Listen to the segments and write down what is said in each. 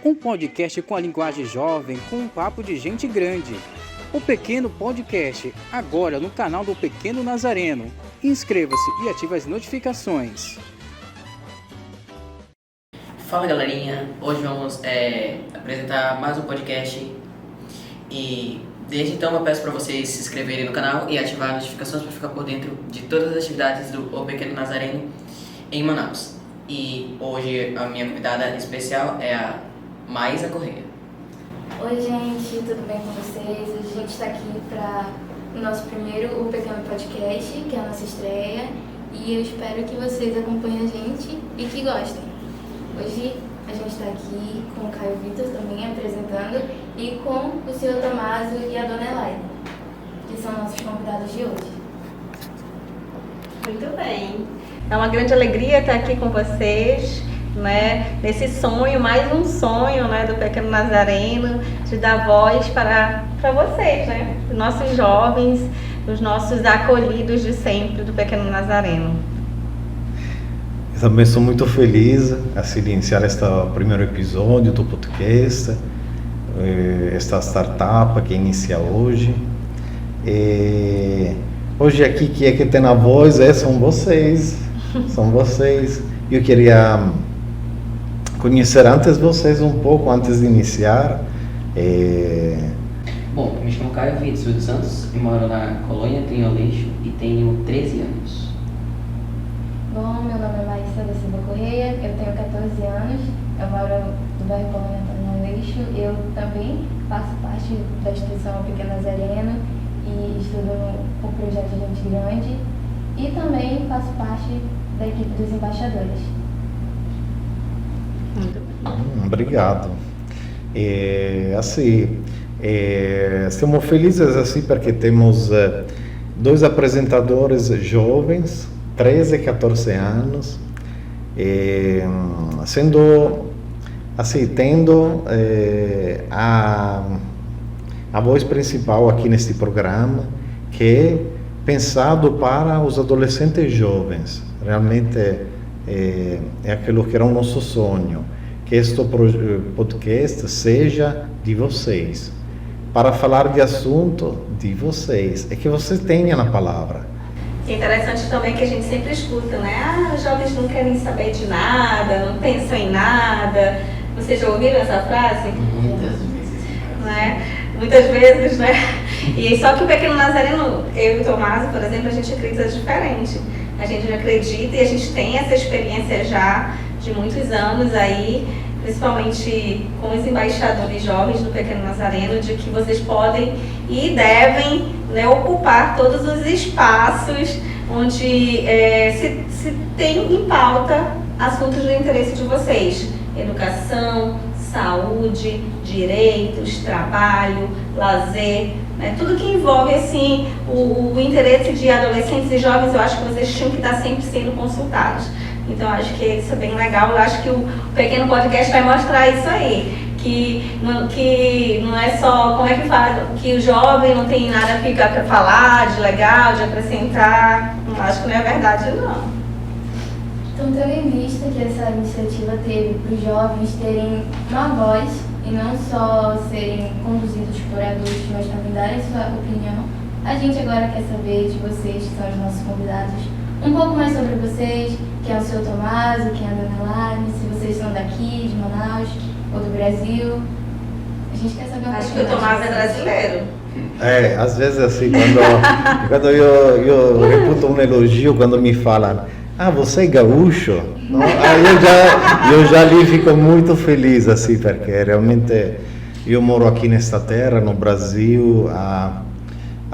Um podcast com a linguagem jovem, com um papo de gente grande. O Pequeno Podcast, agora no canal do Pequeno Nazareno. Inscreva-se e ative as notificações. Fala galerinha, hoje vamos apresentar mais um podcast e desde então eu peço para vocês se inscreverem no canal e ativar as notificações para ficar por dentro de todas as atividades do O Pequeno Nazareno em Manaus. E hoje a minha convidada especial é a Maísa Correia. Oi gente, tudo bem com vocês? Hoje a gente está aqui para o nosso primeiro O Pequeno Podcast, que é a nossa estreia, e eu espero que vocês acompanhem a gente e que gostem. Hoje a gente está aqui com o Caio Vitor também apresentando e com o Sr. Tomaso e a Dona Elaine, que são nossos convidados de hoje. Muito bem. É uma grande alegria estar aqui com vocês, né? Nesse sonho, mais um sonho, né, do Pequeno Nazareno, de dar voz para vocês, né? Os nossos jovens, os nossos acolhidos de sempre do Pequeno Nazareno. Eu também sou muito feliz assim, de iniciar este primeiro episódio do podcast, esta startup que inicia hoje. Hoje aqui que tem a voz são vocês. Eu queria conhecer antes vocês um pouco, antes de iniciar. Bom, me chamo Caio Vitor dos Santos, eu moro na Colônia Trinholeixo e tenho 13 anos. Bom, meu nome é Maísa da Silva Correia, eu tenho 14 anos, eu moro no bairro Colônia Trinholeixo, eu também faço parte da instituição Pequeno Nazareno e estudo no projeto Gente Grande e também faço parte da equipe dos embaixadores. Muito bem. Obrigado. Estamos felizes assim porque temos dois apresentadores jovens, 13 e 14 anos, sendo assim, tendo a voz principal aqui neste programa, que é pensado para os adolescentes jovens. Realmente é aquilo que era o nosso sonho, que este podcast seja de vocês, para falar de assunto de vocês, é que vocês tenham a palavra. É interessante também que a gente sempre escuta, né? Os jovens não querem saber de nada, não pensam em nada. Vocês já ouviram essa frase? Muitas vezes. Né? Muitas vezes, né? E só que o Pequeno Nazareno, eu e o Tomaso, por exemplo, a gente acredita diferente. A gente acredita e a gente tem essa experiência já de muitos anos aí, principalmente com os embaixadores jovens do Pequeno Nazareno, de que vocês podem e devem, né, ocupar todos os espaços onde se tem em pauta assuntos do interesse de vocês. Educação, saúde, direitos, trabalho, lazer, né? Tudo que envolve assim, o interesse de adolescentes e jovens, eu acho que vocês tinham que estar sempre sendo consultados. Então, acho que isso é bem legal. Eu acho que o Pequeno Podcast vai mostrar isso aí. Que não é só como é que faz, que o jovem não tem nada para falar de legal, de acrescentar. Acho que não é verdade, não. Então, tendo em vista que essa iniciativa teve para os jovens terem uma voz e não só serem conduzidos por adultos, mas também darem sua opinião, a gente agora quer saber de vocês, que são os nossos convidados, um pouco mais sobre vocês, quem é o Sr. Tomaso, quem é a Dona Elaine, se vocês são daqui, de Manaus ou do Brasil. A gente quer saber um pouco mais. Acho que o Tomaso é brasileiro. Às vezes assim, quando eu reputo um elogio, quando me falam, você é gaúcho? Não? Aí eu já ali fico muito feliz, assim, porque realmente eu moro aqui nesta terra, no Brasil, há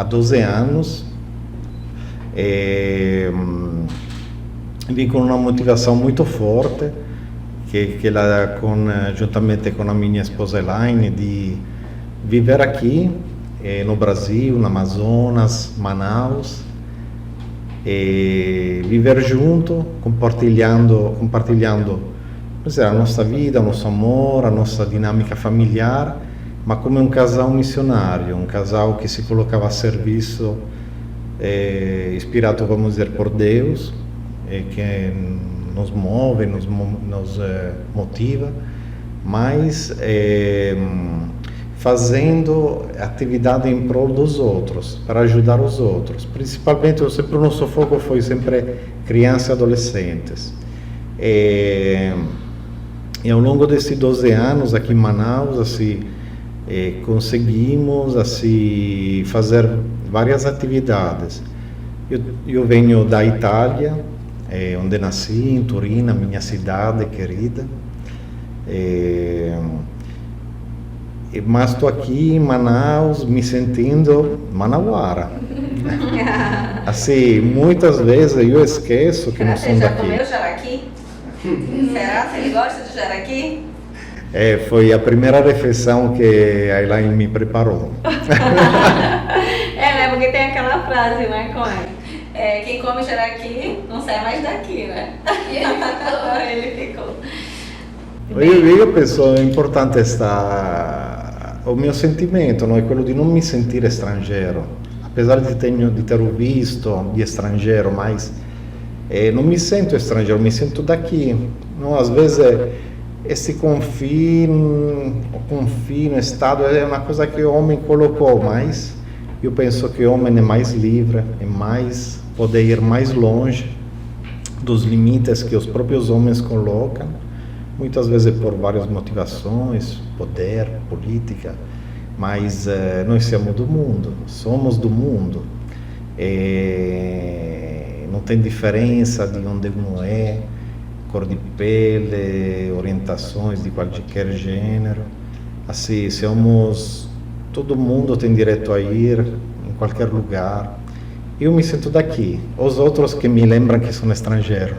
12 anos. Vim com uma motivação muito forte, que ela juntamente com a minha esposa Elaine, de viver aqui no Brasil, no Amazonas, Manaus, e viver junto, compartilhando a nossa vida, o nosso amor, a nossa dinâmica familiar, mas como um casal missionário, um casal que se colocava a serviço, inspirado, vamos dizer, por Deus, que nos move, nos motiva, mas fazendo atividade em prol dos outros, para ajudar os outros. Principalmente, sempre o nosso foco foi sempre crianças e adolescentes. E ao longo desses 12 anos aqui em Manaus, assim, conseguimos assim fazer várias atividades. Eu venho da Itália, onde nasci, em Turina, minha cidade querida. Mas estou aqui em Manaus me sentindo manauara. Assim, muitas vezes eu esqueço que não sou daqui. Você já comeu jaraqui? Será que ele gosta de jaraqui? Foi a primeira refeição que a Elaine me preparou. Né? Porque tem aquela frase, né, quem come jaraqui não sai mais daqui, né? E ele ficou. Eu penso é importante o meu sentimento, não é quello di non mi sentire estrangeiro, apesar de ter visto de estrangeiro, mas não me sinto estrangeiro, me sinto daqui. Não, às vezes esse confino, estado é uma coisa que o homem colocou, mas eu penso que o homem é mais livre, pode ir mais longe dos limites que os próprios homens colocam. Muitas vezes por várias motivações, poder, política, mas nós somos do mundo. Não tem diferença de onde um é, cor de pele, orientações de qualquer gênero. Assim, todo mundo tem direito a ir em qualquer lugar. Eu me sinto daqui, os outros que me lembram que sou estrangeiro.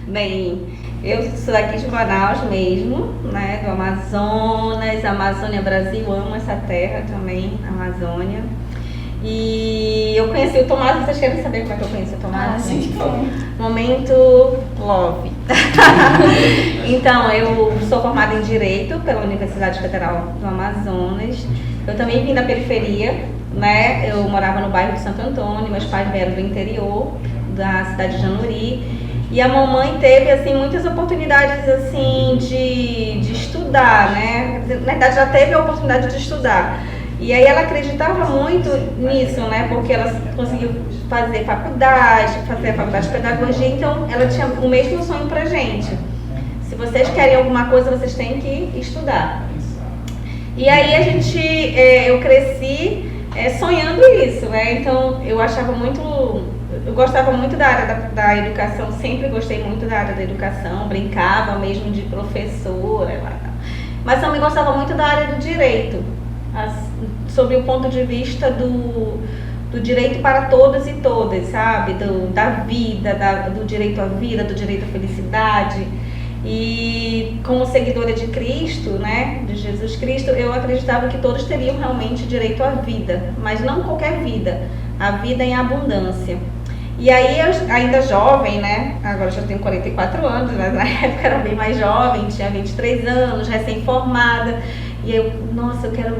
Bem, eu sou daqui de Manaus mesmo, né, do Amazonas, Amazônia Brasil, amo essa terra também, Amazônia. E eu conheci o Tomás, vocês querem saber como é que eu conheci o Tomás? Sim, por favor. Momento love. Então, eu sou formada em Direito pela Universidade Federal do Amazonas. Eu também vim da periferia, né, eu morava no bairro de Santo Antônio, meus pais vieram do interior, da cidade de Januri. E a mamãe teve, assim, muitas oportunidades, assim, de estudar, né? Na verdade, já teve a oportunidade de estudar. E aí ela acreditava muito nisso, né? Porque ela conseguiu fazer faculdade de pedagogia, então ela tinha o mesmo sonho pra gente. Se vocês querem alguma coisa, vocês têm que estudar. E aí eu cresci sonhando isso, né? Então eu gostava muito da área da educação, sempre gostei muito da área da educação, brincava mesmo de professora, mas também gostava muito da área do direito, sob o ponto de vista do direito para todos e todas, sabe? Da vida, do direito à vida, do direito à felicidade. E como seguidora de Cristo, né, de Jesus Cristo, eu acreditava que todos teriam realmente direito à vida, mas não qualquer vida, a vida em abundância. E aí, eu, ainda jovem, né, agora já tenho 44 anos, mas na época era bem mais jovem, tinha 23 anos, recém-formada, e eu, nossa, eu quero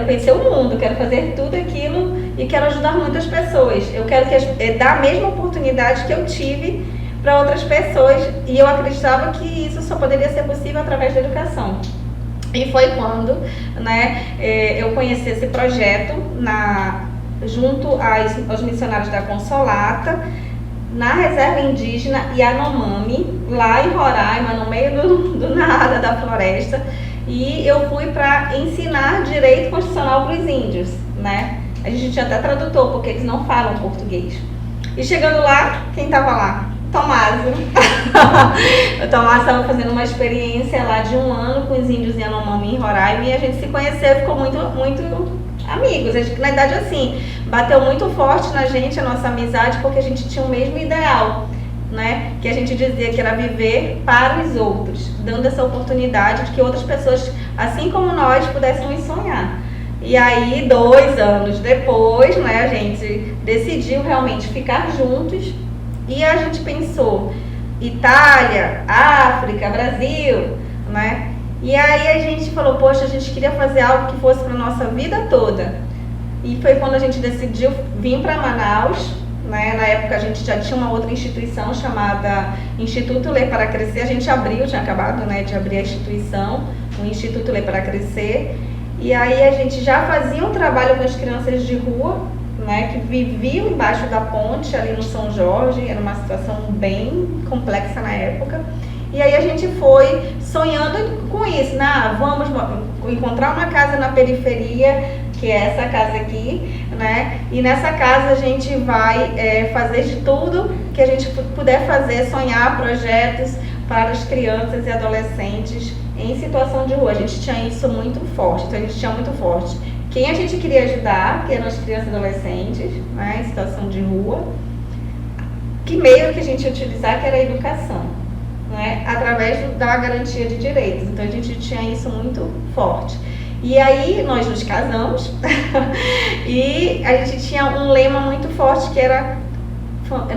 conhecer o mundo, quero fazer tudo aquilo e quero ajudar muitas pessoas. Eu quero dar a mesma oportunidade que eu tive para outras pessoas, e eu acreditava que isso só poderia ser possível através da educação. E foi quando, né, eu conheci esse projeto junto aos missionários da Consolata, na reserva indígena Yanomami, lá em Roraima, no meio do nada, da floresta, e eu fui para ensinar direito constitucional para os índios, né? A gente tinha até tradutor, porque eles não falam português. E chegando lá, quem estava lá? Tomás. O Tomás estava fazendo uma experiência lá de 1 ano com os índios Yanomami em Roraima, e a gente se conheceu, ficou muito, muito amigos. Na verdade, assim, bateu muito forte na gente a nossa amizade, porque a gente tinha o mesmo ideal, né? Que a gente dizia que era viver para os outros, dando essa oportunidade de que outras pessoas, assim como nós, pudéssemos sonhar. E aí, 2 anos depois, né, a gente decidiu realmente ficar juntos, e a gente pensou Itália, África, Brasil, né? E aí a gente falou, poxa, a gente queria fazer algo que fosse para a nossa vida toda. E foi quando a gente decidiu vir para Manaus, né? Na época a gente já tinha uma outra instituição chamada Instituto Ler para Crescer. A gente abriu, tinha acabado, né, de abrir a instituição, o Instituto Ler para Crescer. E aí a gente já fazia um trabalho com as crianças de rua, né, que viviam embaixo da ponte ali no São Jorge. Era uma situação bem complexa na época. E aí a gente foi sonhando com isso, né? Vamos encontrar uma casa na periferia, que é essa casa aqui, né? E nessa casa a gente vai fazer de tudo que a gente puder fazer, sonhar projetos para as crianças e adolescentes em situação de rua. A gente tinha isso muito forte, então a gente tinha muito forte quem a gente queria ajudar, que eram as crianças e adolescentes, né, em situação de rua, que meio que a gente ia utilizar, que era a educação, né, através da garantia de direitos. Então a gente tinha isso muito forte. E aí nós nos casamos e a gente tinha um lema muito forte que era,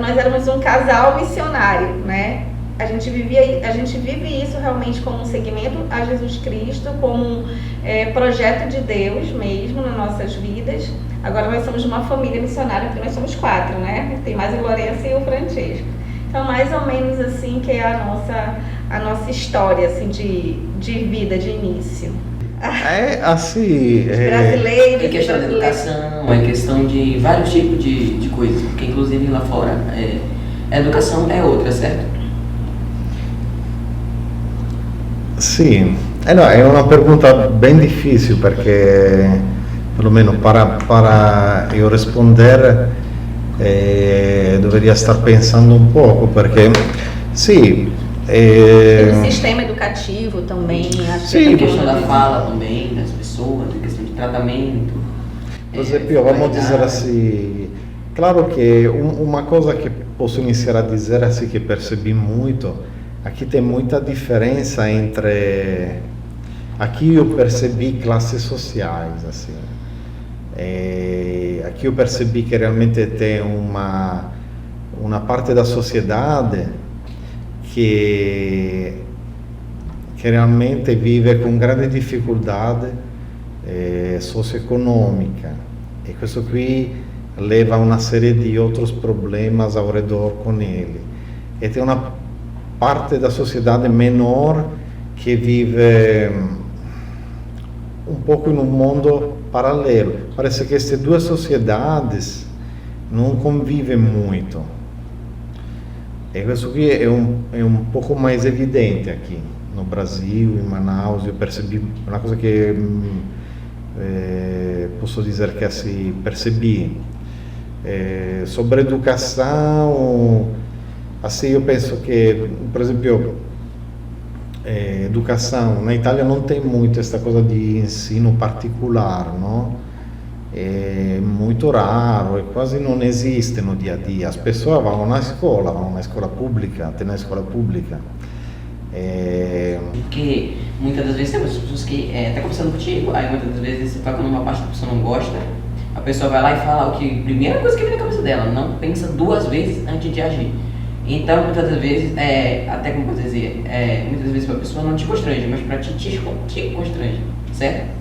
nós éramos um casal missionário, né? A gente vive isso realmente como um segmento a Jesus Cristo, como um projeto de Deus mesmo nas nossas vidas. Agora nós somos uma família missionária, porque nós somos 4, né? Tem mais o Lourenço e o Francisco. Então, mais ou menos assim que é a nossa história assim, de vida, de início. É assim. Brasileiros. É questão da educação, é questão de vários tipos de coisas, porque inclusive lá fora a educação é outra, certo? Sim, é uma pergunta bem difícil, porque, pelo menos para eu responder, deveria estar pensando um pouco, porque, sim... O sistema educativo também, acho sim, que a questão da fala também, das pessoas, a questão de tratamento. Por exemplo, vamos dizer assim, claro que uma coisa que posso iniciar a dizer, assim, que percebi muito, aqui tem muita diferença entre... Aqui eu percebi classes sociais, assim. Aqui eu percebi que realmente tem uma parte da sociedade que realmente vive com grande dificuldade socioeconômica. E questo qui leva a una serie di outros problemas ao redor com ele. E tem uma parte da sociedade menor que vive um pouco em um mundo paralelo. Parece que essas duas sociedades não convivem muito. E isso aqui é um pouco mais evidente aqui no Brasil, em Manaus. Eu percebi uma coisa que posso dizer que assim percebi sobre educação. Assim, eu penso que, por exemplo, educação na Itália não tem muito essa coisa de ensino particular, não? É muito raro, quase não existe no dia a dia. As pessoas vão na escola pública, tem na escola pública. Porque muitas das vezes temos pessoas que até conversando contigo, aí muitas das vezes você toca numa parte que a pessoa não gosta, a pessoa vai lá e fala o que, primeira coisa que vem na cabeça dela, não pensa 2 vezes antes de agir. Então, muitas das vezes, até como posso dizer, muitas vezes para a pessoa não te constrange, mas para te constrange, certo?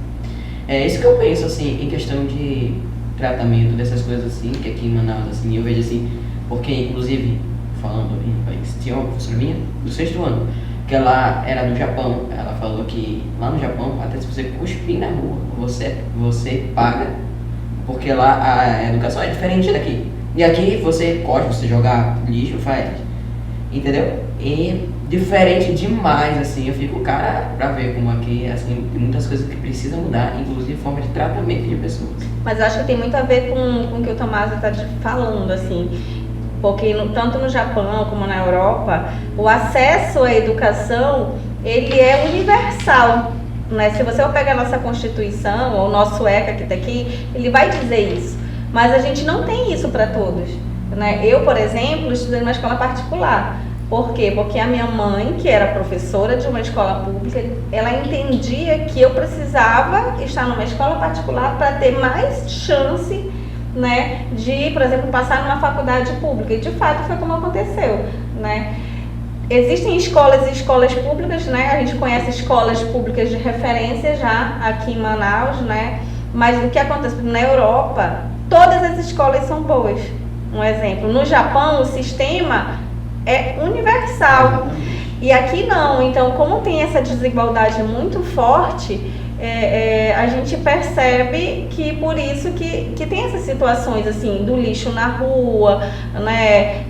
É isso que eu penso, assim, em questão de tratamento dessas coisas, assim, que aqui em Manaus, assim, eu vejo assim, porque, inclusive, falando em país, tinha uma professora minha, do 6º ano, que ela era do Japão, ela falou que lá no Japão, até se você cuspir na rua, você paga, porque lá a educação é diferente daqui. E aqui você cospe, você jogar lixo, faz, entendeu? E diferente demais, assim, eu fico, cara, pra ver como aqui, assim, tem muitas coisas que precisam mudar, inclusive forma de tratamento de pessoas. Mas eu acho que tem muito a ver com o que o Tomás está falando, assim, porque tanto no Japão como na Europa, o acesso à educação, ele é universal, né? Se você pegar a nossa Constituição, ou o nosso ECA que está aqui, ele vai dizer isso. Mas a gente não tem isso para todos, né? Eu, por exemplo, estudei numa escola particular. Por quê? Porque a minha mãe, que era professora de uma escola pública, ela entendia que eu precisava estar numa escola particular para ter mais chance, né, de, por exemplo, passar numa faculdade pública. E de fato foi como aconteceu, né? Existem escolas e escolas públicas, né? A gente conhece escolas públicas de referência já aqui em Manaus, né? Mas o que acontece na Europa, todas as escolas são boas, Um exemplo, no Japão o sistema é universal e aqui não. Então, como tem essa desigualdade muito forte, a gente percebe que por isso que tem essas situações assim, do lixo na rua, né,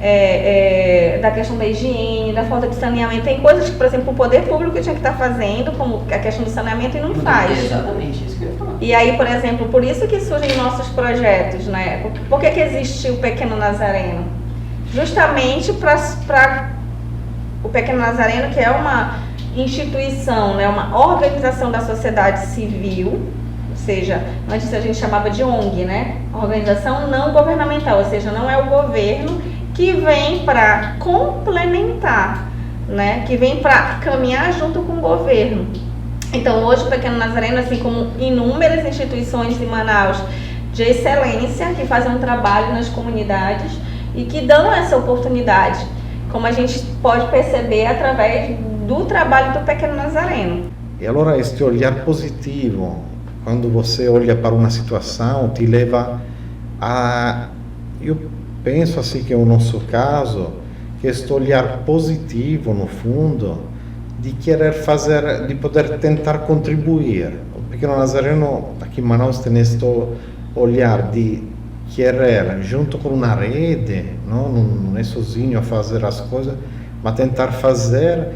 da questão da higiene, da falta de saneamento. Tem coisas que, por exemplo, o poder público tinha que estar fazendo, como a questão do saneamento, e não faz. Exatamente isso que eu ia falar. E aí, por exemplo, por isso que surgem nossos projetos, né? Por que existe o Pequeno Nazareno? Justamente para o Pequeno Nazareno, que é uma instituição, né, uma organização da sociedade civil, ou seja, antes a gente chamava de ONG, né, organização não governamental, ou seja, não é o governo que vem para complementar, né, que vem para caminhar junto com o governo. Então, hoje o Pequeno Nazareno, assim como inúmeras instituições de Manaus de excelência, que fazem um trabalho nas comunidades e que dão essa oportunidade, como a gente pode perceber através do trabalho do Pequeno Nazareno. E allora este olhar positivo, quando você olha para uma situação, te leva a... Eu penso assim que é o nosso caso, que este olhar positivo, no fundo, de querer fazer, de poder tentar contribuir. O Pequeno Nazareno, aqui em Manaus, tem este olhar de querer, junto com uma rede, não é sozinho a fazer as coisas, mas tentar fazer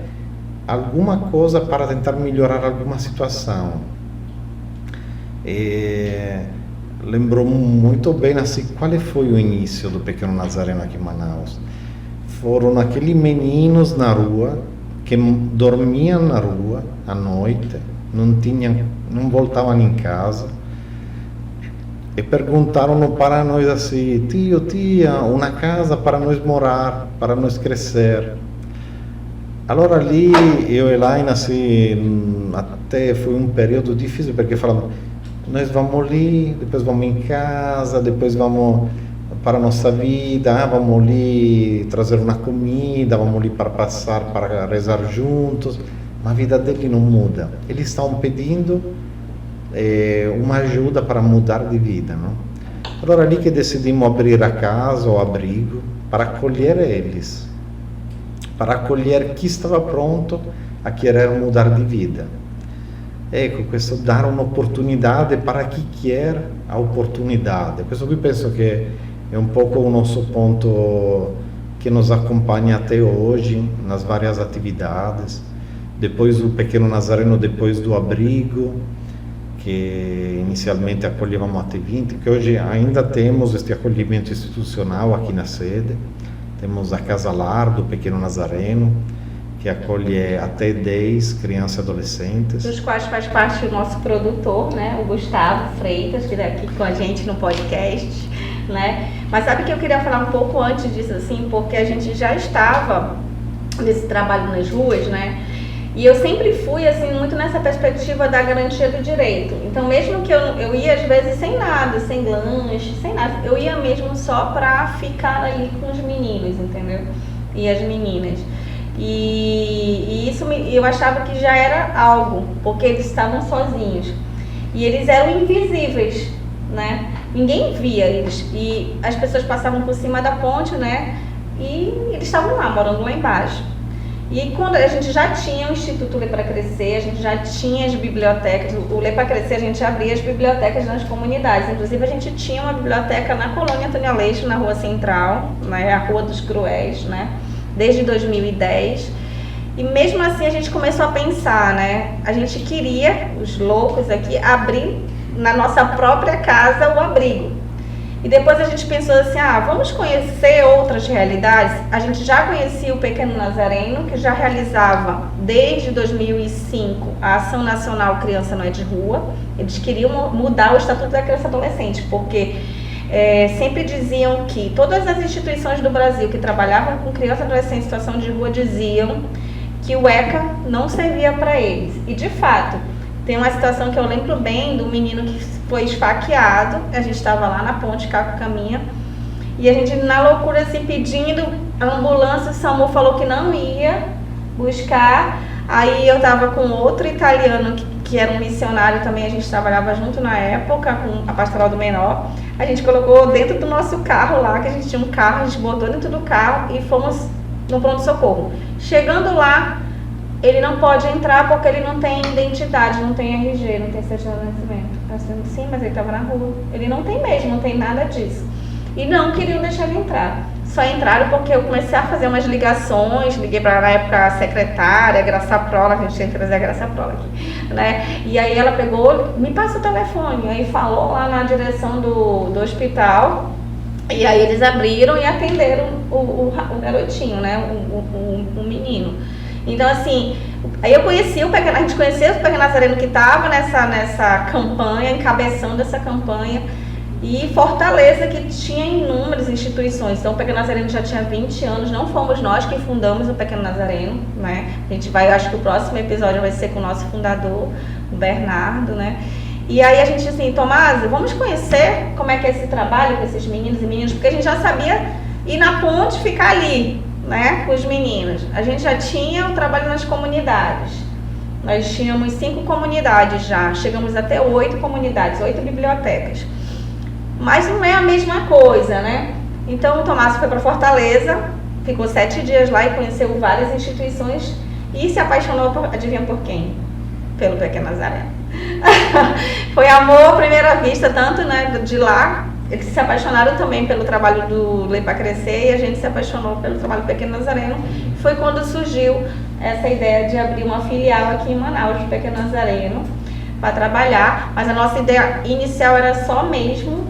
alguma coisa para tentar melhorar alguma situação. E lembrou muito bem assim, qual foi o início do Pequeno Nazareno aqui em Manaus. Foram aqueles meninos na rua, que dormiam na rua à noite, não voltavam em casa, e perguntaram para nós assim: tio, tia, uma casa para nós morar, para nós crescer. Allora ali eu e Elaine, assim, até foi um período difícil, porque falamos, nós vamos ali, depois vamos em casa, depois vamos para a nossa vida, vamos ali trazer uma comida, vamos ali para passar, para rezar juntos, mas a vida dele não muda. Eles estão pedindo uma ajuda para mudar de vida, não? Allora ali que decidimos abrir a casa, o abrigo, para acolher eles, para acolher chi stava pronto a querer mudar de vida. Ecco, questo dare un'opportunità para chi quer a opportunità. Questo qui penso che è un pouco o nosso ponto que nos acompanha até hoje nas várias atividades. Depois do Pequeno Nazareno, depois do abrigo, que inicialmente acolhevamo até 20, que hoje ainda temos este acolhimento institucional aqui na sede. Temos a Casa Lar do Pequeno Nazareno, que acolhe até 10 crianças e adolescentes. Dos quais faz parte o nosso produtor, né, o Gustavo Freitas, que está aqui com a gente no podcast, né? Mas sabe que eu queria falar um pouco antes disso, assim, porque a gente já estava nesse trabalho nas ruas, né? E eu sempre fui, assim, muito nessa perspectiva da garantia do direito. Então, mesmo que eu ia, às vezes, sem nada, sem lanche, sem nada, eu ia mesmo só para ficar ali com os meninos, entendeu? E as meninas. E isso eu achava que já era algo, porque eles estavam sozinhos. E eles eram invisíveis, né? Ninguém via eles. E as pessoas passavam por cima da ponte, né? E eles estavam lá, morando lá embaixo. E quando a gente já tinha o Instituto Lê para Crescer, a gente já tinha as bibliotecas, o Lê para Crescer a gente abria as bibliotecas nas comunidades, inclusive a gente tinha uma biblioteca na Colônia Antônio Aleixo, na Rua Central, né, a Rua dos Cruéis, né, desde 2010, e mesmo assim a gente começou a pensar, né, a gente queria, os loucos aqui, abrir na nossa própria casa o abrigo. E depois a gente pensou assim, vamos conhecer outras realidades. A gente já conhecia o Pequeno Nazareno, que já realizava desde 2005 a Ação Nacional Criança Não é de Rua. Eles queriam mudar o Estatuto da Criança e Adolescente, porque sempre diziam que todas as instituições do Brasil que trabalhavam com criança e adolescente em situação de rua diziam que o ECA não servia para eles. E de fato, tem uma situação que eu lembro bem do menino que foi esfaqueado, a gente estava lá na ponte Caco Caminha, e a gente na loucura assim pedindo a ambulância, o SAMU falou que não ia buscar, aí eu estava com outro italiano que era um missionário também, a gente trabalhava junto na época com a Pastoral do Menor. A gente colocou dentro do nosso carro lá, que a gente tinha um carro, a gente botou dentro do carro e fomos no pronto-socorro. Chegando lá, ele não pode entrar porque ele não tem identidade, não tem RG, não tem certidão de nascimento. Assim, sim, mas ele estava na rua. Ele não tem mesmo, não tem nada disso. E não queriam deixar ele entrar. Só entraram porque eu comecei a fazer umas ligações, liguei para, na época, a secretária, a Graça Prola, a gente tinha que trazer a Graça Prola aqui, né? E aí ela pegou, me passa o telefone, aí falou lá na direção do hospital, e aí eles abriram e atenderam o garotinho, né? O menino. Então, assim, aí eu conheci a gente conheceu o Pequeno Nazareno que estava nessa campanha, encabeçando essa campanha, e Fortaleza, que tinha inúmeras instituições. Então o Pequeno Nazareno já tinha 20 anos, não fomos nós que fundamos o Pequeno Nazareno, né? A gente vai, acho que o próximo episódio vai ser com o nosso fundador, o Bernardo, né? E aí a gente assim, Tomás, vamos conhecer como é que é esse trabalho com esses meninos e meninas, porque a gente já sabia ir na ponte, ficar ali, né, com os meninos. A gente já tinha o trabalho nas comunidades. Nós tínhamos 5 comunidades já, chegamos até 8 comunidades, 8 bibliotecas. Mas não é a mesma coisa, né? Então o Tomás foi para Fortaleza, ficou 7 dias lá e conheceu várias instituições e se apaixonou por, adivinha por quem? Pelo Pequeno Nazareno. Foi amor à primeira vista, tanto, né, de lá, eles se apaixonaram também pelo trabalho do Lei para Crescer e a gente se apaixonou pelo trabalho do Pequeno Nazareno. Foi quando surgiu essa ideia de abrir uma filial aqui em Manaus, do Pequeno Nazareno, para trabalhar, mas a nossa ideia inicial era só mesmo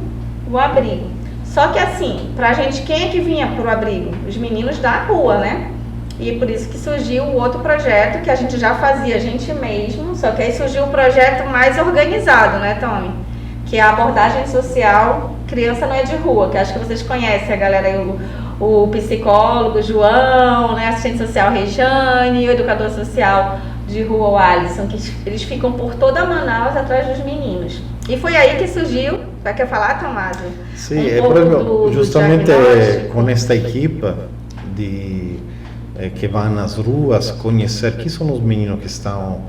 o abrigo. Só que assim, pra gente, quem é que vinha pro abrigo? Os meninos da rua, né? E por isso que surgiu o outro projeto que a gente já fazia a gente mesmo, só que aí surgiu um projeto mais organizado, né, Tommy? Que é a abordagem social Criança Não É de Rua, que acho que vocês conhecem a galera aí, o psicólogo João, né, assistente social Rejane, o educador social de rua, o Alisson, que eles ficam por toda Manaus atrás dos meninos. E foi aí que surgiu, vai quer falar, Tomás? Sim, proprio justamente com esta equipa que vai nas ruas conhecer quem são os meninos que estão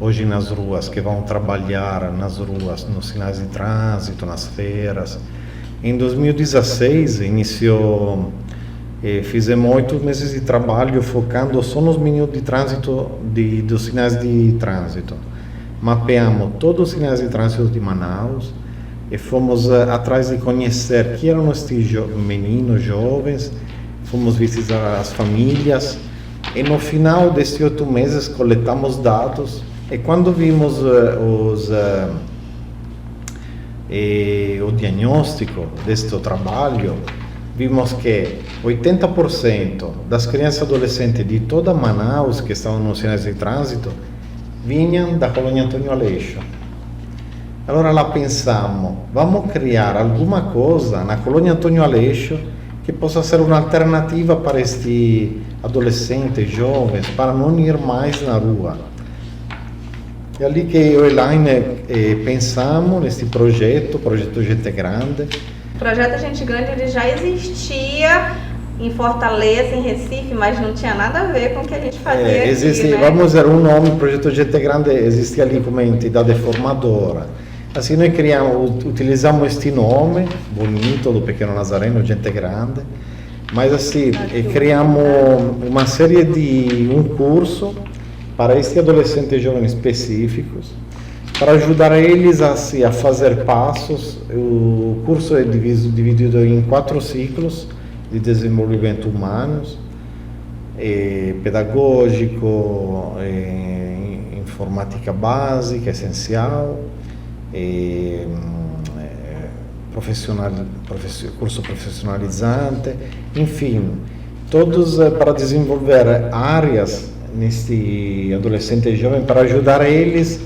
hoje nas ruas, que vão trabalhar nas ruas, nos sinais de trânsito, nas feiras. Em 2016 iniciou, fizemos 8 meses de trabalho focando só nos meninos de trânsito, dos sinais de trânsito. Mapeamos todos os sinais de trânsito de Manaus e fomos atrás de conhecer quem eram estes meninos jovens, fomos visitar as famílias e no final destes 8 meses coletamos dados e quando vimos o diagnóstico deste trabalho, vimos que 80% das crianças e adolescentes de toda Manaus que estavam nos sinais de trânsito vinham da colônia Antônio Aleixo. Allora lá pensamos, vamos criar alguma coisa na colônia Antônio Aleixo que possa ser uma alternativa para estes adolescentes, jovens, para não ir mais na rua. É ali que eu e Elaine pensamos nesse projeto Gente Grande. O projeto Gente Grande ele já existia em Fortaleza, em Recife, mas não tinha nada a ver com o que a gente fazia existe, aqui, né? Vamos dizer, um nome, Projeto Gente Grande, existe ali como entidade formadora. Assim, nós utilizamos este nome bonito do Pequeno Nazareno, Gente Grande, mas assim, criamos uma série de um curso para estes adolescentes jovens específicos, para ajudar eles a fazer passos. O curso é dividido em 4 ciclos de desenvolvimento humanos, pedagógico, informática básica, essencial, curso profissionalizante, enfim, todos para desenvolver áreas neste adolescente jovem, para ajudar eles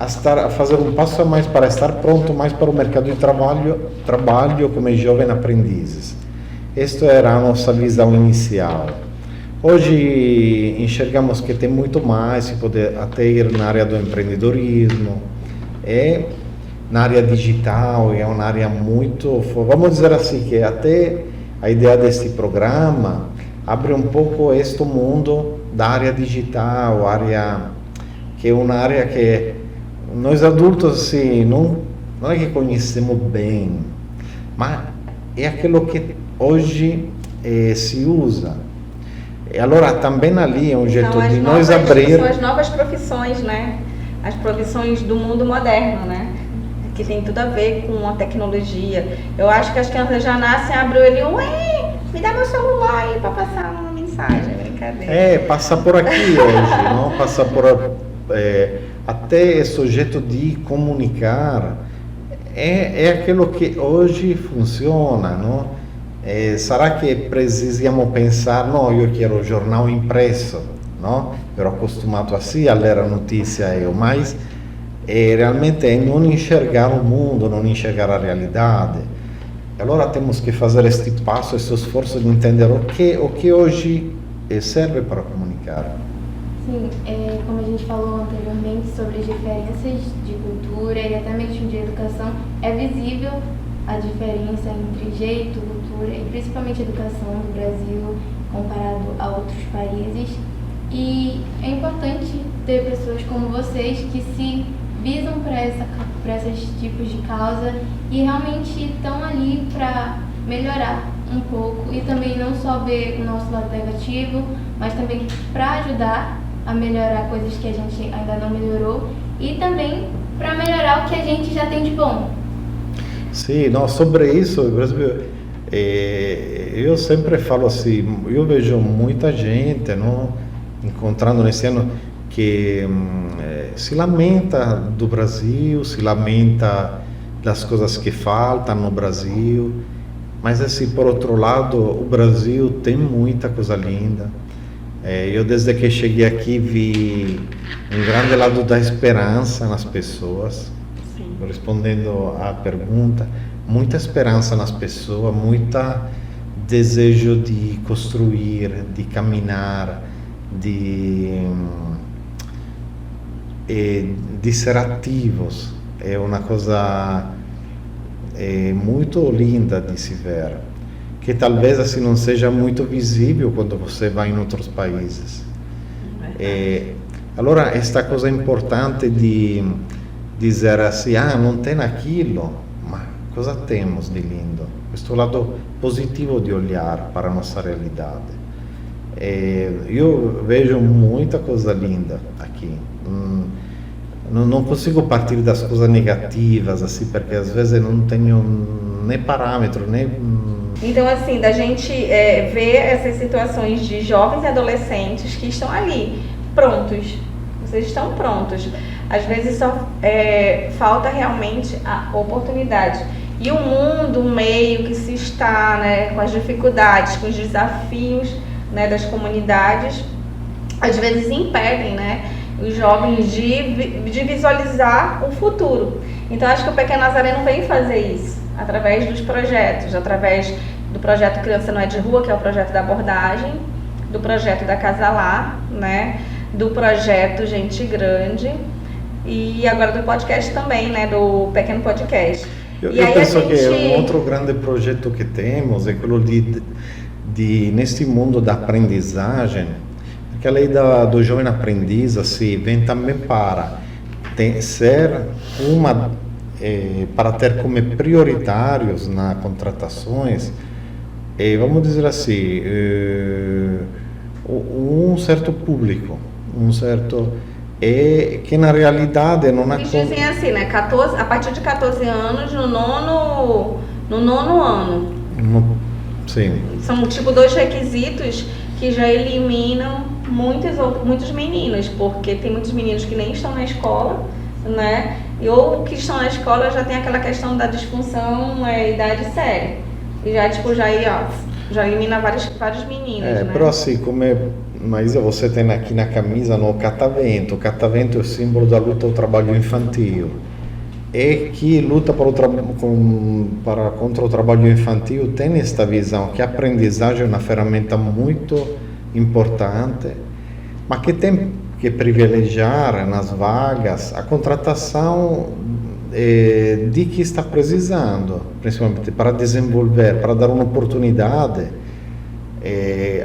a fazer um passo a mais para estar pronto mais para o mercado de trabalho como jovens aprendizes. Esta era a nossa visão inicial. Hoje enxergamos que tem muito mais, se poder até ir na área do empreendedorismo, na área digital, é uma área muito, vamos dizer assim, que até a ideia deste programa abre um pouco este mundo da área digital, que é uma área que nós adultos assim, não é que conhecemos bem, mas é aquilo que hoje se usa. E allora também ali é um jeito de nós abrir... São as novas profissões, né? As profissões do mundo moderno, né? Que tem tudo a ver com a tecnologia. Eu acho que as crianças já nascem, abrem o olho, ué, me dá meu celular aí para passar uma mensagem, brincadeira. Passa por aqui hoje, não? Passa por... até esse jeito de comunicar é aquilo que hoje funciona, não? Será que precisamos pensar, não, eu quero jornal impresso, não? Eu ero acostumado assim a ler a notícia, mas realmente é não enxergar o mundo, não enxergar a realidade. Allora temos que fazer este passo, esse esforço de entender o que hoje serve para comunicar. Sim, como a gente falou anteriormente sobre as diferenças de cultura e até mesmo de educação, é visível a diferença entre jeito, cultura e principalmente educação do Brasil comparado a outros países. E é importante ter pessoas como vocês que se visam para esses tipos de causa e realmente estão ali para melhorar um pouco e também não só ver o nosso lado negativo, mas também para ajudar a melhorar coisas que a gente ainda não melhorou e também para melhorar o que a gente já tem de bom. Sim, não, sobre isso, eu sempre falo assim, eu vejo muita gente, não, encontrando nesse ano que se lamenta do Brasil, se lamenta das coisas que faltam no Brasil, mas assim, por outro lado, o Brasil tem muita coisa linda. Eu desde que cheguei aqui vi um grande lado da esperança nas pessoas. Sim. Respondendo à pergunta, muita esperança nas pessoas, muita desejo de construir, de caminhar, de ser ativos. É uma coisa muito linda de se ver, que talvez assim não seja muito visível quando você vai em outros países. Allora, esta coisa importante de dizer assim, não tem aquilo, mas cosa temos de lindo? Questo lado positivo de olhar para a nossa realidade. Eu vejo muita coisa linda aqui. Não consigo partir das coisas negativas, assim, porque às vezes eu não tenho nem parâmetro, nem... Então, assim, da gente ver essas situações de jovens e adolescentes que estão ali, prontos. Vocês estão prontos. Às vezes só falta realmente a oportunidade. E o mundo, o meio que se está, né, com as dificuldades, com os desafios, né, das comunidades, às vezes impedem, né, os jovens de visualizar o futuro. Então, acho que o Pequeno Nazareno vem fazer isso, através dos projetos, através do projeto Criança Não É de Rua, que é o projeto da abordagem, do projeto da Casa Lá, né, do projeto Gente Grande e agora do podcast também, né, do Pequeno Podcast. Eu penso que um outro grande projeto que temos é aquilo de neste mundo da aprendizagem, porque a lei do jovem aprendiz assim, vem também para ser para ter como prioritários nas contratações, vamos dizer assim, um certo público, que na realidade não eles dizem assim, né, a partir de 14 anos no nono ano. Sim. São tipo 2 requisitos que já eliminam muitos meninos, porque tem muitos meninos que nem estão na escola, né? Ou que estão na escola já tem aquela questão da disfunção, idade séria. E já elimina vários meninos, né? Però assim, mas você tem aqui na camisa no catavento. O catavento é o símbolo da luta ao trabalho infantil. E que luta contra o trabalho infantil tem esta visão que a aprendizagem é uma ferramenta muito importante, mas que tem que privilegiar nas vagas a contratação de que está precisando, principalmente para desenvolver, para dar uma oportunidade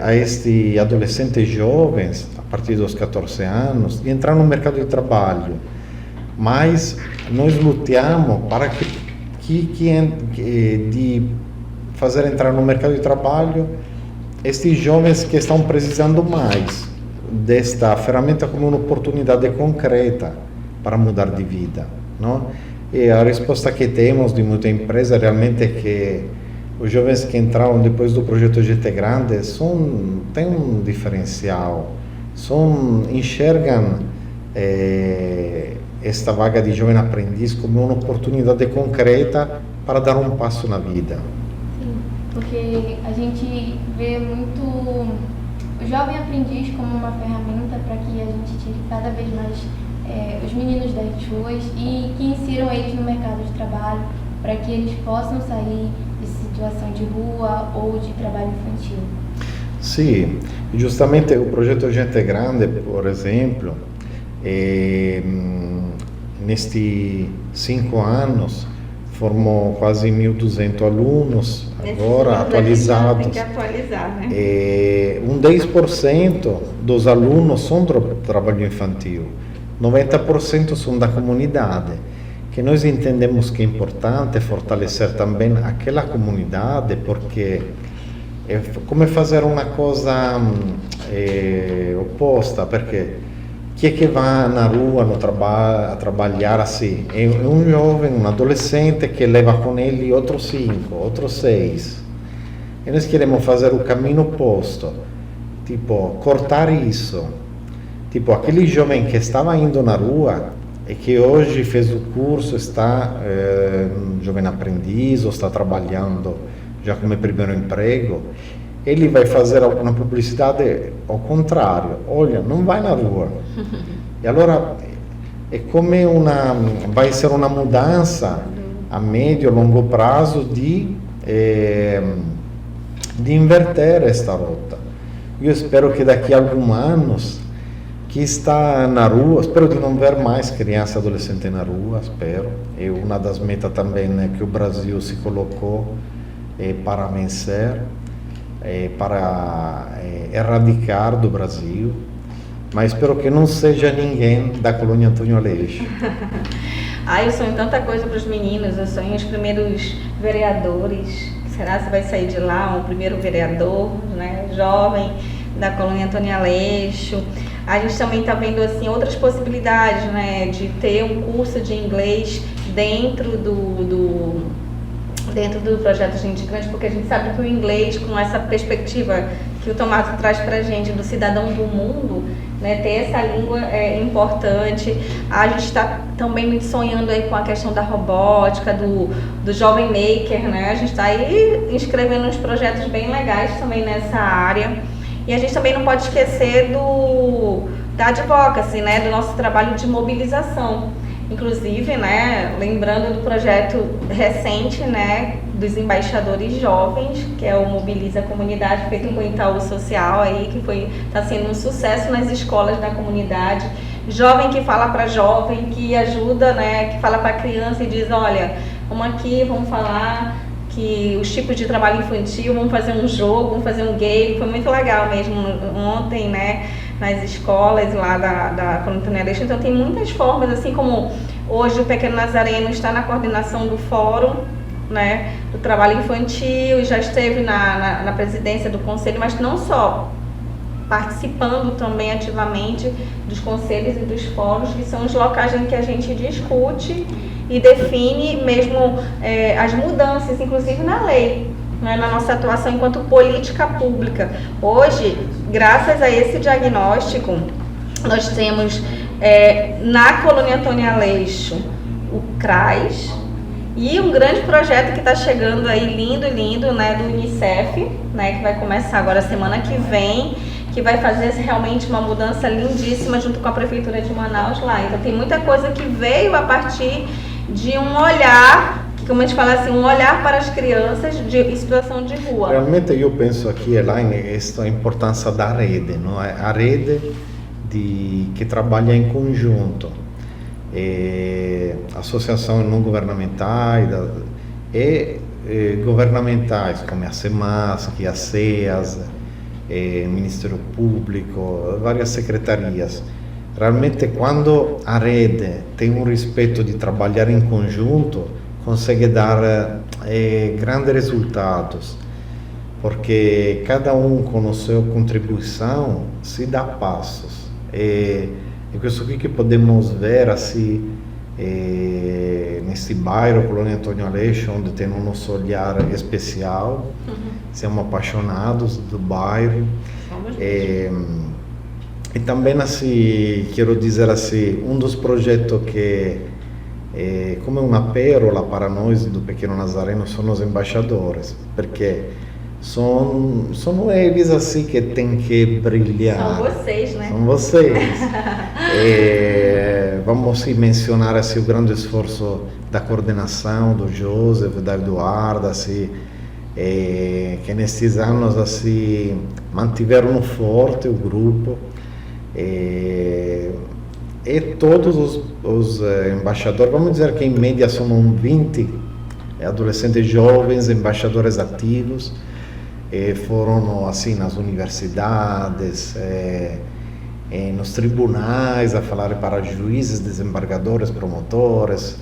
a estes adolescentes jovens, a partir dos 14 anos, de entrar no mercado de trabalho. mas nós lutamos para de fazer entrar no mercado de trabalho estes jovens que estão precisando mais desta ferramenta como uma oportunidade concreta para mudar de vida, não? E a resposta que temos de muita empresa realmente é que os jovens que entraram depois do projeto GT Grande têm um diferencial, enxergam esta vaga de jovem aprendiz como uma oportunidade concreta para dar um passo na vida. Sim, porque a gente vê muito o jovem aprendiz como uma ferramenta para que a gente tire cada vez mais os meninos das ruas e que insiram eles no mercado de trabalho, para que eles possam sair de situação de rua ou de trabalho infantil. Sim, justamente o projeto Gente Grande, por exemplo, nestes 5 anos, formou quase 1.200 alunos, agora atualizados. Tem que atualizar, né? 10% dos alunos são do trabalho infantil, 90% são da comunidade, que nós entendemos que é importante fortalecer também aquela comunidade, porque é como fazer uma coisa oposta, porque que é que vai na rua a trabalhar assim? É um jovem, um adolescente que leva com ele outros 5, outros 6. E nós queremos fazer o caminho oposto, tipo, cortar isso. Tipo, aquele jovem que estava indo na rua e que hoje fez o curso, está jovem aprendiz ou está trabalhando já como primeiro emprego, ele vai fazer uma publicidade ao contrário. Olha, não vai na rua. E allora é como vai ser uma mudança a médio e longo prazo de inverter esta rota. Eu espero que daqui a alguns anos que está na rua, espero de não ver mais criança e adolescente na rua, espero. É uma das metas também, né, que o Brasil se colocou para vencer, para erradicar do Brasil, mas espero que não seja ninguém da colônia Antônio Aleixo. Eu sonho tanta coisa para os meninos, eu sonho os primeiros vereadores. Será que vai sair de lá um primeiro vereador, né, jovem da colônia Antônio Aleixo? A gente também está vendo assim outras possibilidades, né, de ter um curso de inglês dentro do projeto Gente Grande, porque a gente sabe que o inglês, com essa perspectiva que o Tomás traz para a gente do cidadão do mundo, né, ter essa língua é importante. A gente está também muito sonhando aí com a questão da robótica, do jovem maker, né? A gente está aí inscrevendo uns projetos bem legais também nessa área. E a gente também não pode esquecer da advocacy, né, do nosso trabalho de mobilização. Inclusive, né, lembrando do projeto recente, né, dos embaixadores jovens, que é o Mobiliza a Comunidade, feito com o Itaú Social, aí, que está sendo um sucesso nas escolas da comunidade. Jovem que fala para jovem, que ajuda, né, que fala para criança e diz, olha, vamos aqui, vamos falar que os tipos de trabalho infantil, vamos fazer um jogo, vamos fazer um game. Foi muito legal mesmo ontem, né, nas escolas lá da colônia Antônio Aleixo. Então tem muitas formas, assim como hoje o Pequeno Nazareno está na coordenação do fórum, né, do trabalho infantil, já esteve na presidência do conselho, mas não só, participando também ativamente dos conselhos e dos fóruns, que são os locais em que a gente discute e define mesmo as mudanças, inclusive na lei, né, na nossa atuação enquanto política pública. Hoje, graças a esse diagnóstico, nós temos na colônia Antônio Aleixo o CRAS e um grande projeto que está chegando aí, lindo, né, do Unicef, né, que vai começar agora semana que vem, que vai fazer realmente uma mudança lindíssima junto com a Prefeitura de Manaus lá. Então tem muita coisa que veio a partir de um olhar, que como a gente fala assim, um olhar para as crianças de situação de rua. Realmente eu penso aqui, Elaine, esta importância da rede, não é? A rede que trabalha em conjunto, associações não governamentais e governamentais, como a SEMASC, a SEAS, Ministério Público, várias secretarias, realmente quando a rede tem um respeito de trabalhar em conjunto, consegue dar grandes resultados, porque cada um com a sua contribuição se dá passos. E questo qui che podemos ver assim nesse bairro, Colônia Antônio Aleixo, onde tem um nosso olhar especial. Siamo apaixonados do bairro. E também assim, quero dizer assim, um dos projetos que como uma pérola para nós do Pequeno Nazareno são os embaixadores, porque são eles assim que tem que brilhar. São vocês, né? São vocês. Vamos mencionar assim, o grande esforço da coordenação do Joseph, da Eduarda, assim, que nesses anos assim, mantiveram forte o grupo. E todos os embaixadores, vamos dizer que em média são 20 adolescentes jovens, embaixadores ativos, foram assim nas universidades, nos tribunais a falar para juízes, desembargadores, promotores.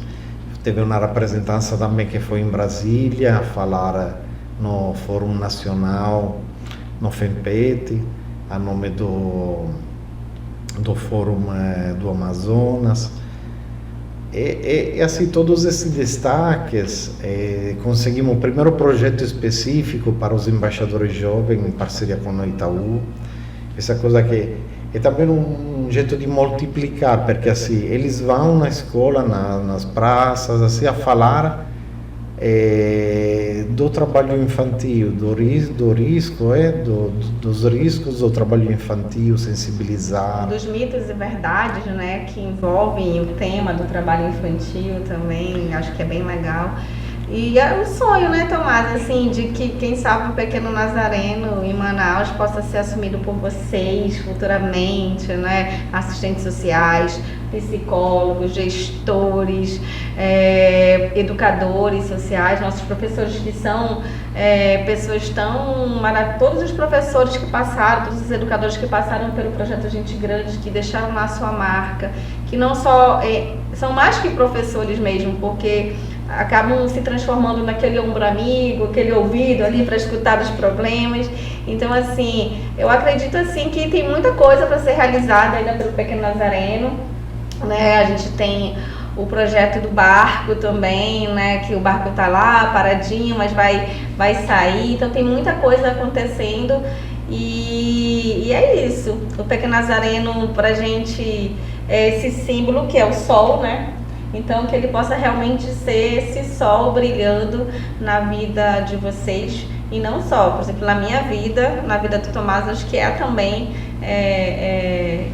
Teve uma representância também que foi em Brasília a falar no Fórum Nacional, no FEMPET, a nome do Fórum do Amazonas. E assim, todos esses destaques, conseguimos o primeiro projeto específico para os embaixadores jovens em parceria com o Itaú. Essa coisa que é também um jeito de multiplicar, porque assim, eles vão na escola, nas praças, assim, a falar do trabalho infantil, dos riscos do trabalho infantil, sensibilizar. Dos mitos e verdades, né, que envolvem o tema do trabalho infantil também, acho que é bem legal. E é um sonho, né, Tomás, assim, de que, quem sabe, o Pequeno Nazareno em Manaus possa ser assumido por vocês futuramente, né, assistentes sociais, psicólogos, gestores, educadores sociais, nossos professores que são pessoas todos os professores que passaram, todos os educadores que passaram pelo projeto Gente Grande, que deixaram lá a sua marca, que não só são mais que professores mesmo, porque acabam se transformando naquele ombro amigo, aquele ouvido ali para escutar os problemas. Então, assim, eu acredito assim que tem muita coisa para ser realizada ainda pelo Pequeno Nazareno, né? A gente tem o projeto do barco também, né? Que o barco está lá paradinho, mas vai sair. Então, tem muita coisa acontecendo e é isso. O Pequeno Nazareno, para a gente, é esse símbolo que é o sol, né? Então, que ele possa realmente ser esse sol brilhando na vida de vocês. E não só, por exemplo, na minha vida, na vida do Tomás, acho que é também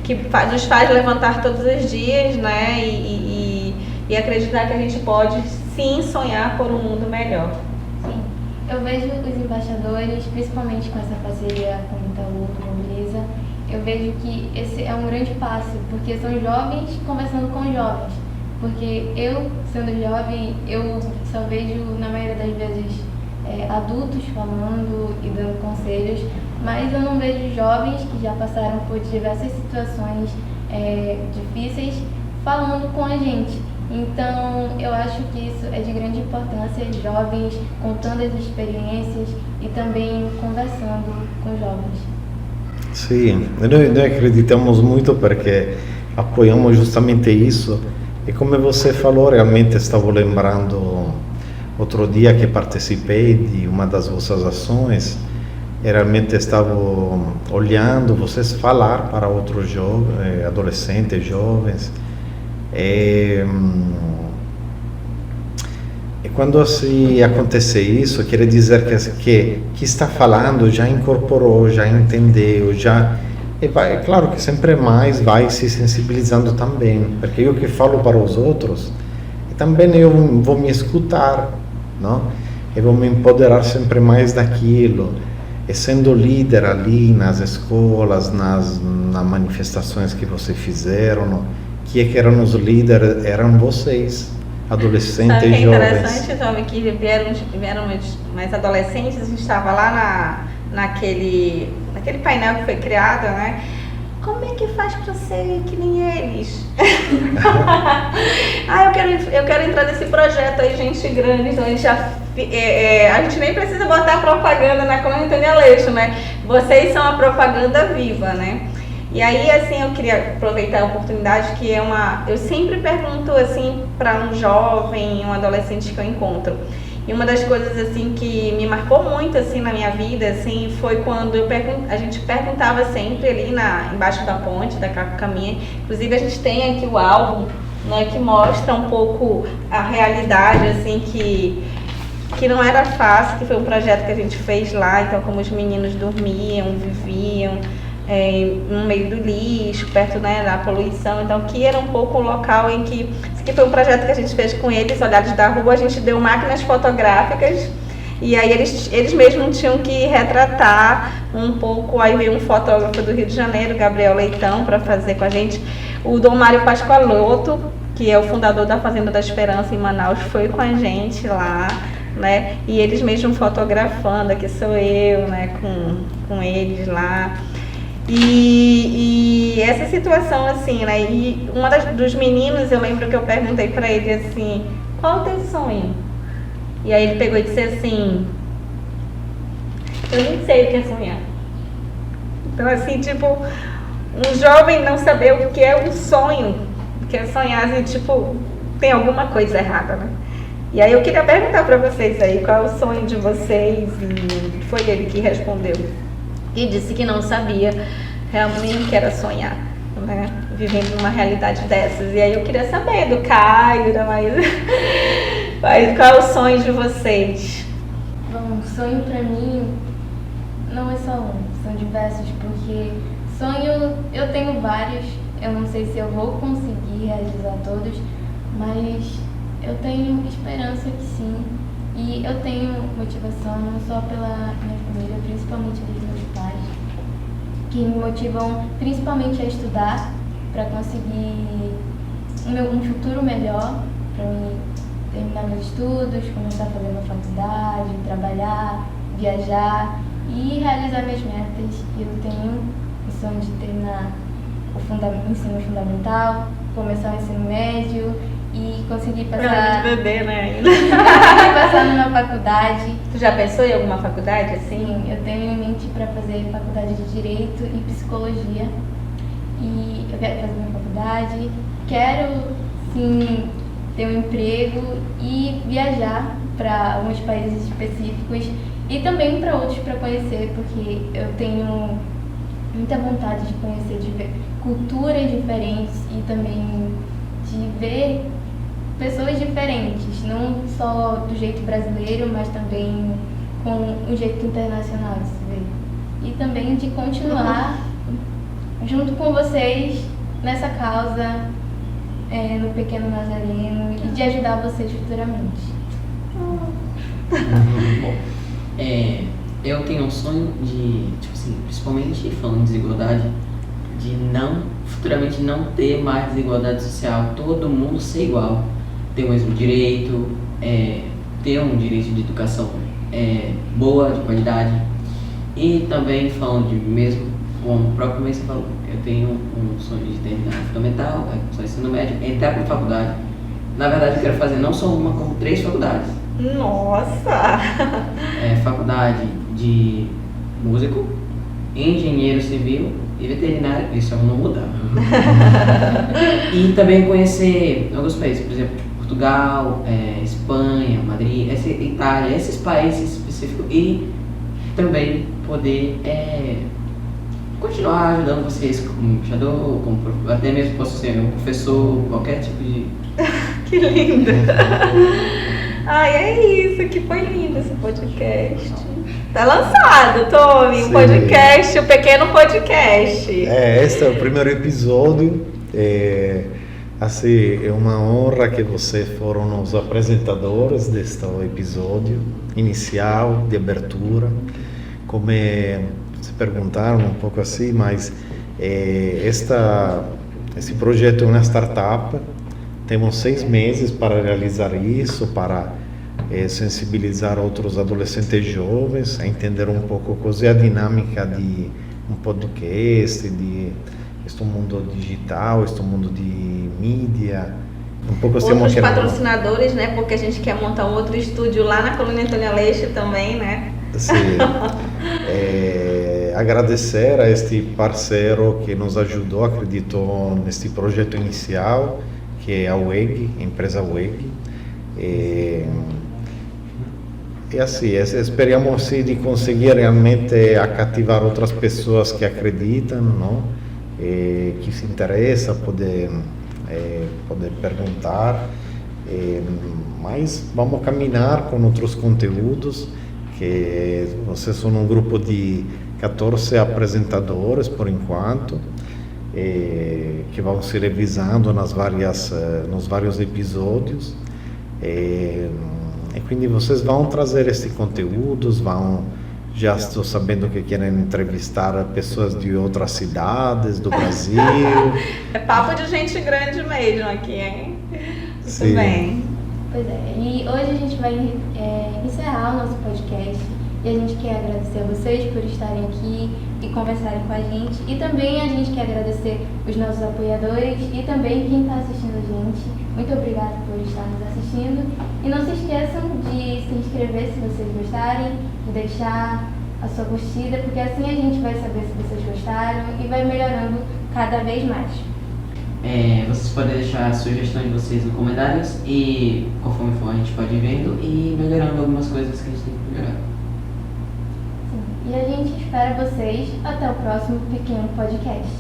que nos faz levantar todos os dias, né? E acreditar que a gente pode, sim, sonhar por um mundo melhor. Sim, eu vejo os embaixadores, principalmente com essa parceria com o Itaú, com a Brisa, eu vejo que esse é um grande passo, porque são jovens conversando com jovens. Porque eu, sendo jovem, eu só vejo, na maioria das vezes, adultos falando e dando conselhos, mas eu não vejo jovens que já passaram por diversas situações difíceis falando com a gente. Então, eu acho que isso é de grande importância, jovens contando as experiências e também conversando com jovens. Sim, nós acreditamos muito porque apoiamos justamente isso. E como você falou, realmente estava lembrando outro dia que participei de uma das vossas ações, e realmente estava olhando vocês falar para outros jovens, adolescentes, jovens. E quando assim acontece isso, quer dizer que está falando já incorporou, já entendeu, já... E vai, claro que sempre mais vai se sensibilizando também, porque eu que falo para os outros, e também eu vou me escutar, não? Eu vou me empoderar sempre mais daquilo, e sendo líder ali nas escolas, nas manifestações que vocês fizeram, não? Que eram os líderes, eram vocês, adolescentes e jovens. É interessante, jovem, que vieram mais adolescentes, a gente estava lá naquele painel que foi criado, né? como é que faz para ser que nem eles? Eu quero entrar nesse projeto aí, Gente Grande. Então a gente nem precisa botar propaganda na Colônia Antônia Aleixo, né? Vocês são a propaganda viva, né? E aí, assim, eu queria aproveitar a oportunidade que eu sempre pergunto, assim, para um jovem, um adolescente que eu encontro. E uma das coisas, assim, que me marcou muito, assim, na minha vida, assim, foi quando a gente perguntava sempre ali embaixo da ponte, da Caminha. Inclusive, a gente tem aqui o álbum, né, que mostra um pouco a realidade, assim, que não era fácil, que foi um projeto que a gente fez lá. Então, como os meninos dormiam, viviam no meio do lixo, perto, né, da poluição. Então, que era um pouco o local em que... Esse aqui foi um projeto que a gente fez com eles, Olhares da Rua. A gente deu máquinas fotográficas e aí eles mesmos tinham que retratar um pouco. Aí veio um fotógrafo do Rio de Janeiro, Gabriel Leitão, para fazer com a gente. O Dom Mário Pascoaloto, que é o fundador da Fazenda da Esperança em Manaus, foi com a gente lá, né? E eles mesmos fotografando, aqui sou eu, né, com eles lá. E essa situação, assim, né? E dos meninos, eu lembro que eu perguntei pra ele assim, qual o teu sonho? E aí ele pegou e disse assim, eu nem sei o que é sonhar. Então, assim, tipo, um jovem não saber o que é um sonho, o que é sonhar, assim, tipo, tem alguma coisa errada, né? E aí eu queria perguntar pra vocês aí, qual é o sonho de vocês? E foi ele que respondeu. E disse que não sabia realmente que era sonhar, né? Vivendo numa realidade dessas. E aí eu queria saber do Caio, da Maísa, qual é o sonho de vocês? Bom, sonho pra mim não é só um, são diversos, porque sonho eu tenho vários, eu não sei se eu vou conseguir realizar todos, mas eu tenho esperança que sim. E eu tenho motivação não só pela minha família, principalmente dos meus pais, que me motivam principalmente a estudar para conseguir um futuro melhor, para mim terminar meus estudos, começar a fazer uma faculdade, trabalhar, viajar e realizar minhas metas. Eu tenho o sonho de terminar o ensino fundamental, começar o ensino médio e conseguir passar... de bebê, né, ainda. passar numa faculdade. Tu já pensou em alguma faculdade, assim? Sim, eu tenho em mente para fazer faculdade de Direito e Psicologia. E eu quero fazer minha faculdade, quero, sim, ter um emprego e viajar para alguns países específicos e também para outros para conhecer, porque eu tenho muita vontade de conhecer culturas diferentes e também de ver pessoas diferentes, não só do jeito brasileiro, mas também com o jeito internacional de se ver. E também de continuar junto com vocês nessa causa no Pequeno Nazareno e de ajudar vocês futuramente. Bom, eu tenho um sonho de, tipo assim, principalmente falando de desigualdade, de futuramente não ter mais desigualdade social, todo mundo ser igual, ter o mesmo direito, ter um direito de educação boa, de qualidade. E também falando de mesmo, como o próprio Mesa falou, eu tenho um sonho de terminar o fundamental, só ensino médio, entrar para a faculdade. Na verdade eu quero fazer não só uma, como 3 faculdades. Nossa! Faculdade de músico, engenheiro civil e veterinário, isso eu não mudar. E também conhecer alguns países, por exemplo, Portugal, Espanha, Madrid, Itália, esses países específicos, e também poder continuar ajudando vocês como embaixador, até mesmo posso ser um professor, qualquer tipo de... Que lindo! Ai, é isso, que foi lindo esse podcast. Tá lançado, Tommy, um podcast, um pequeno podcast. Este é o primeiro episódio. Assim, é uma honra que vocês foram os apresentadores deste episódio inicial, de abertura. Como se perguntaram um pouco assim, mas esse projeto é uma startup. Temos 6 meses para realizar isso, para sensibilizar outros adolescentes jovens, a entender um pouco qual é a dinâmica de um podcast, de este mundo digital, este mundo de mídia. Um pouco Outros patrocinadores, né? Porque a gente quer montar um outro estúdio lá na Colônia Antônio Aleixo também, né? Sim. Agradecer a este parceiro que nos ajudou, acreditou neste projeto inicial, que é a WEG, a empresa WEG. E assim, esperamos sim, de conseguir realmente cativar outras pessoas que acreditam, não? Que se interessam, poder perguntar. Mas vamos caminhar com outros conteúdos, que vocês são um grupo de 14 apresentadores por enquanto, que vão se revisando nos vários episódios. E quindi vocês vão trazer esses conteúdos, já estou sabendo que querem entrevistar pessoas de outras cidades do Brasil. É papo de gente grande mesmo aqui, hein? Sim. Muito bem. Pois é, e hoje a gente vai encerrar o nosso podcast e a gente quer agradecer a vocês por estarem aqui e conversarem com a gente, e também a gente quer agradecer os nossos apoiadores e também quem está assistindo a gente. Muito obrigada por estar nos assistindo e não se esqueçam de se inscrever se vocês gostarem, de deixar a sua curtida, porque assim a gente vai saber se vocês gostaram e vai melhorando cada vez mais. Vocês podem deixar a sugestão de vocês nos comentários e conforme for a gente pode ir vendo e melhorando algumas coisas que a gente tem que melhorar. Sim. E a gente espera vocês até o próximo pequeno podcast.